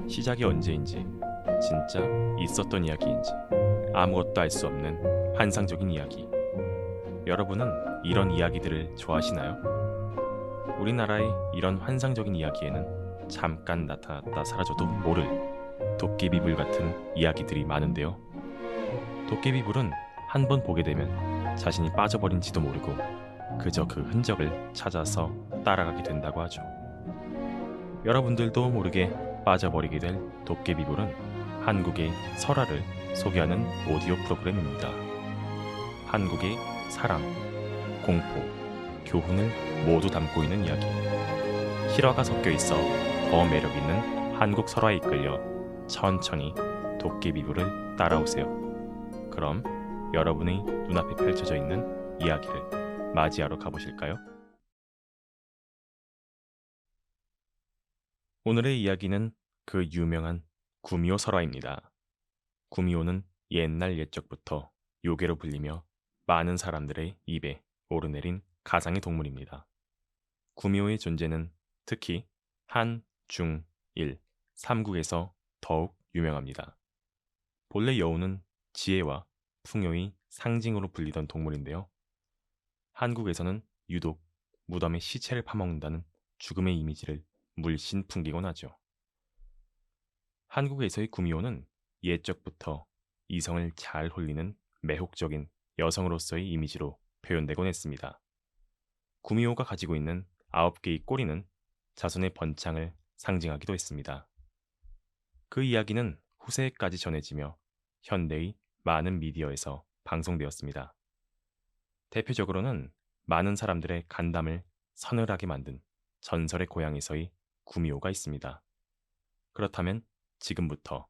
시작이 언제인지, 진짜 있었던 이야기인지 아무것도 알 수 없는 환상적인 이야기. 여러분은 이런 이야기들을 좋아하시나요? 우리나라의 이런 환상적인 이야기에는 잠깐 나타났다 사라져도 모를 도깨비불 같은 이야기들이 많은데요. 도깨비불은 한 번 보게 되면 자신이 빠져버린지도 모르고 그저 그 흔적을 찾아서 따라가게 된다고 하죠. 여러분들도 모르게 빠져버리게 될 도깨비불은 한국의 설화를 소개하는 오디오 프로그램입니다. 한국의 사랑, 공포, 교훈을 모두 담고 있는 이야기. 실화가 섞여 있어 더 매력 있는 한국 설화에 이끌려 천천히 도깨비불을 따라오세요. 그럼 여러분의 눈앞에 펼쳐져 있는 이야기를 맞이하러 가보실까요? 오늘의 이야기는 그 유명한 구미호 설화입니다. 구미호는 옛날 옛적부터 요괴로 불리며 많은 사람들의 입에 오르내린 가상의 동물입니다. 구미호의 존재는 특히 한, 중, 일, 삼국에서 더욱 유명합니다. 본래 여우는 지혜와 풍요의 상징으로 불리던 동물인데요. 한국에서는 유독 무덤의 시체를 파먹는다는 죽음의 이미지를 물씬 풍기곤 하죠. 한국에서의 구미호는 옛적부터 이성을 잘 홀리는 매혹적인 여성으로서의 이미지로 표현되곤 했습니다. 구미호가 가지고 있는 9개의 꼬리는 자손의 번창을 상징하기도 했습니다. 그 이야기는 후세에까지 전해지며 현대의 많은 미디어에서 방송되었습니다. 대표적으로는 많은 사람들의 간담을 서늘하게 만든 전설의 고향에서의 구미호가 있습니다. 그렇다면 지금부터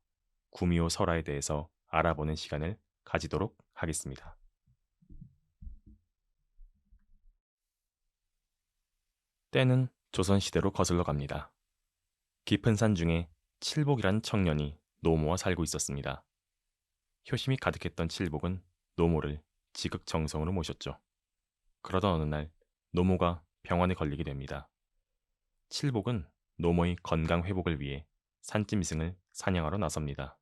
구미호 설화에 대해서 알아보는 시간을 가지도록 하겠습니다. 때는 조선시대로 거슬러 갑니다. 깊은 산 중에 칠복이란 청년이 노모와 살고 있었습니다. 효심이 가득했던 칠복은 노모를 지극정성으로 모셨죠. 그러던 어느 날 노모가 병원에 걸리게 됩니다. 칠복은 노모의 건강 회복을 위해 산짐승을 사냥하러 나섭니다.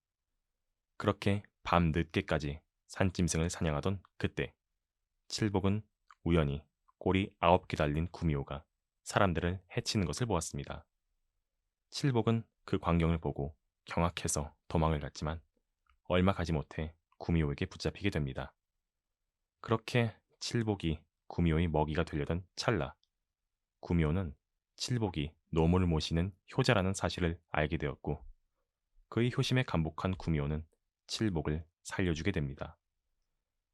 그렇게 밤 늦게까지 산짐승을 사냥하던 그때 칠복은 우연히 꼬리 9개 달린 구미호가 사람들을 해치는 것을 보았습니다. 칠복은 그 광경을 보고 경악해서 도망을 갔지만 얼마 가지 못해 구미호에게 붙잡히게 됩니다. 그렇게 칠복이 구미호의 먹이가 되려던 찰나 구미호는 칠복이 노모를 모시는 효자라는 사실을 알게 되었고 그의 효심에 감복한 구미호는 칠복을 살려주게 됩니다.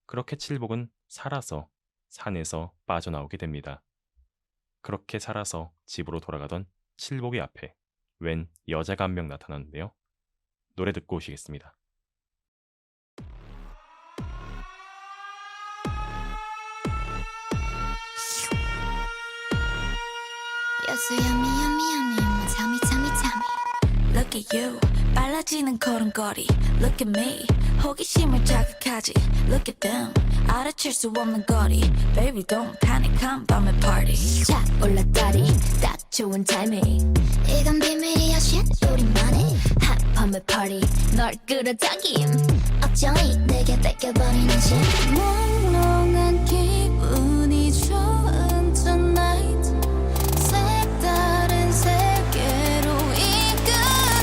그렇게 칠복은 살아서 산에서 빠져나오게 됩니다. 그렇게 살아서 집으로 돌아가던 칠복의 앞에 웬 여자가 한 명 나타났는데요. 노래 듣고 오시겠습니다. You're so yummy, yummy, yummy. My tummy, tummy, tummy. Look at you, 빨라지는 걸음걸이. Look at me, 호기심을 자극하지. Look at them, 알아챌 수 없는 거리. Baby, don't panic, come 밤의 party. 자 올라다리 딱 좋은 타이밍 이건 비밀이야 shit 우리만의 핫밤의 party 널 끌어당김 억정이 내게 뺏겨버리는 shit 몽롱한 기분이 좋은 tonight. 색다른 세계로 이끄는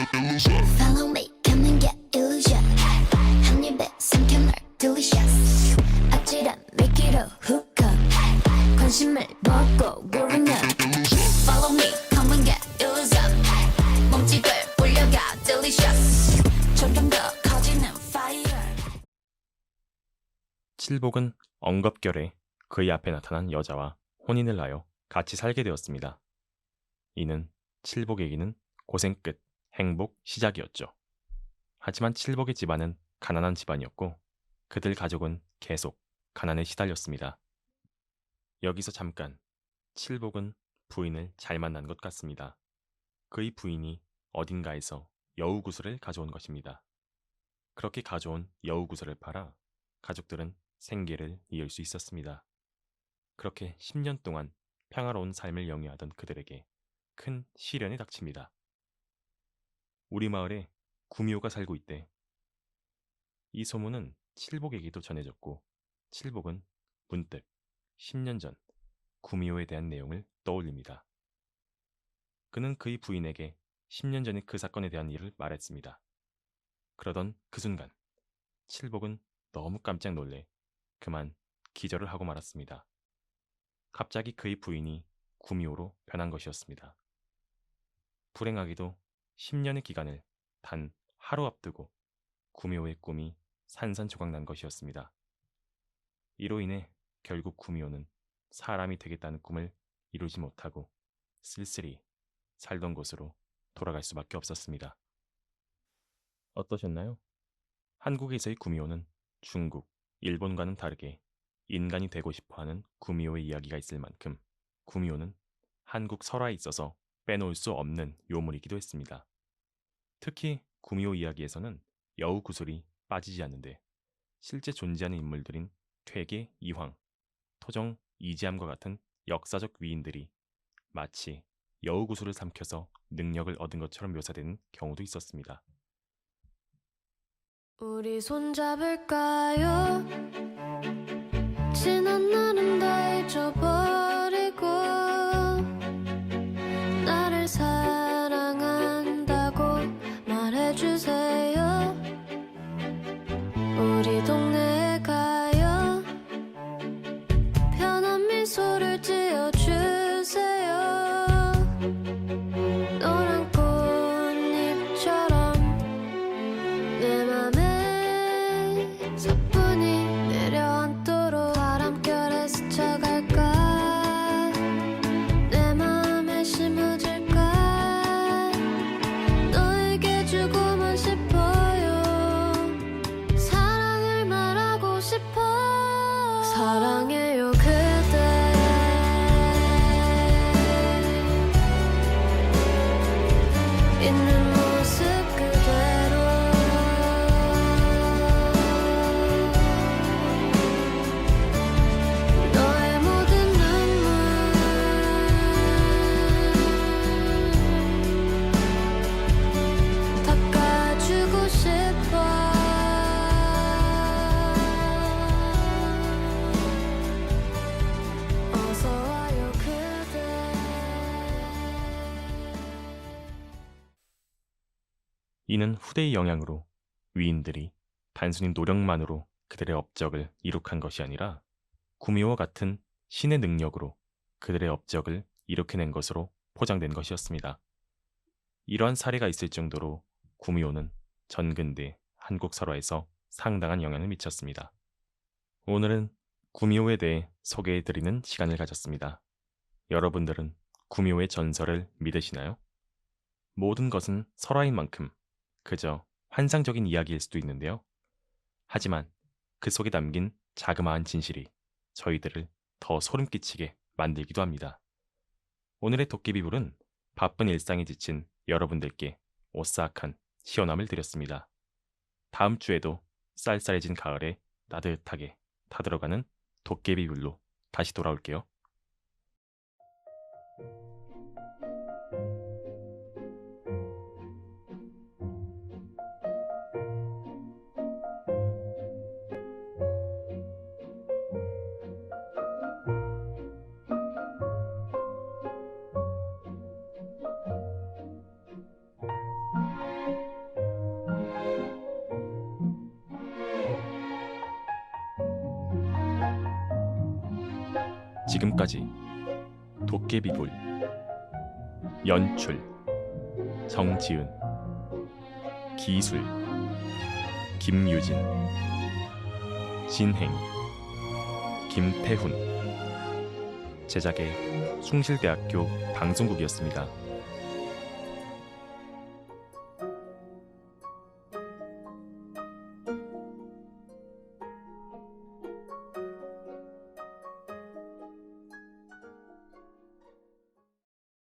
light. Follow me come and get illusion 한 입에 삼켜 널 delicious 아찔한 미끼로 hook up 관심을 먹고 고르면 Follow me, come and get illusion. 몸집을 올려가 delicious. 점점 더 커지는 fire. 칠복은 엉겁결에 그의 앞에 나타난 여자와 혼인을 하여 같이 살게 되었습니다. 이는 칠복에게는 고생 끝 행복 시작이었죠. 하지만 칠복의 집안은 가난한 집안이었고 그들 가족은 계속 가난에 시달렸습니다. 여기서 잠깐 칠복은 부인을 잘 만난 것 같습니다. 그의 부인이 어딘가에서 여우구슬을 가져온 것입니다. 그렇게 가져온 여우구슬을 팔아 가족들은 생계를 이을 수 있었습니다. 그렇게 10년 동안 평화로운 삶을 영위하던 그들에게 큰 시련이 닥칩니다. 우리 마을에 구미호가 살고 있대. 이 소문은 칠복에게도 전해졌고 칠복은 문득 10년 전 구미호에 대한 내용을 떠올립니다. 그는 그의 부인에게 10년 전의 그 사건에 대한 일을 말했습니다. 그러던 그 순간 칠복은 너무 깜짝 놀래 그만 기절을 하고 말았습니다. 갑자기 그의 부인이 구미호로 변한 것이었습니다. 불행하게도 10년의 기간을 단 하루 앞두고 구미호의 꿈이 산산조각난 것이었습니다. 이로 인해 결국 구미호는 사람이 되겠다는 꿈을 이루지 못하고 쓸쓸히 살던 곳으로 돌아갈 수밖에 없었습니다. 어떠셨나요? 한국에서의 구미호는 중국, 일본과는 다르게 인간이 되고 싶어하는 구미호의 이야기가 있을 만큼 구미호는 한국 설화에 있어서 빼놓을 수 없는 요물이기도 했습니다. 특히 구미호 이야기에서는 여우 구슬이 빠지지 않는데 실제 존재하는 인물들인 퇴계 이황, 토정 이지함과 같은 역사적 위인들이 마치 여우 구슬을 삼켜서 능력을 얻은 것처럼 묘사되는 경우도 있었습니다. 우리 손잡을까요? 지난 날은 다 잊어버리고 나를 사랑한다고 말해주세요. 우리 동네에 가요. 편한 미소를 지어주세요. 노란 꽃잎처럼 내 맘에 사뿐히 내려앉도록 바람결에 스쳐갈까. 내 맘에 심어질까. 너에게 주고만 싶어요. 사랑을 말하고 싶어. 사랑해요 그대. 있는 모습 그대로. 너의 모든 눈물 닦아주고 싶어. 어서 와요 그대. 이는 후대의 영향으로 위인들이 단순히 노력만으로 그들의 업적을 이룩한 것이 아니라 구미호와 같은 신의 능력으로 그들의 업적을 일으켜낸 것으로 포장된 것이었습니다. 이러한 사례가 있을 정도로 구미호는 전근대 한국 설화에서 상당한 영향을 미쳤습니다. 오늘은 구미호에 대해 소개해드리는 시간을 가졌습니다. 여러분들은 구미호의 전설을 믿으시나요? 모든 것은 설화인 만큼 그저 환상적인 이야기일 수도 있는데요. 하지만 그 속에 담긴 자그마한 진실이 저희들을 더 소름 끼치게 만들기도 합니다. 오늘의 도깨비불은 바쁜 일상에 지친 여러분들께 오싹한 시원함을 드렸습니다. 다음 주에도 쌀쌀해진 가을에 따뜻하게 타들어가는 도깨비불로 다시 돌아올게요. 지금까지 도깨비불 연출 정지은 기술 김유진 진행 김태훈 제작의 숭실대학교 방송국이었습니다.